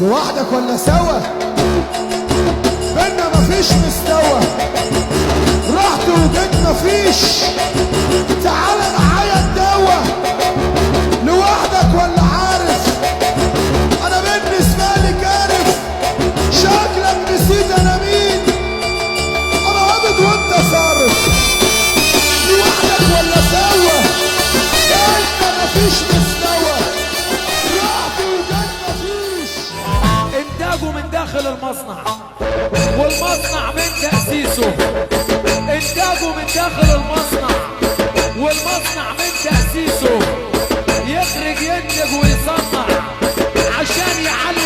لوحدك ولا سوا؟ بينا مفيش مستوى، رحت وجيت مفيش، تعال معايا الدوا. لوحدك ولا عارف؟ انا بالنسبة لي كارف، شكلك نسيت انا مين، انا قابض وانت صارف. لوحدك ولا سوا؟ انت مفيش مستوى، رحت وجيت مفيش. انتاجه من داخل المصنع والمصنع من تأسيسه، انتاجه من داخل المصنع والمصنع من تأسيسه، يخرج ينتج ويصنع عشان يعلم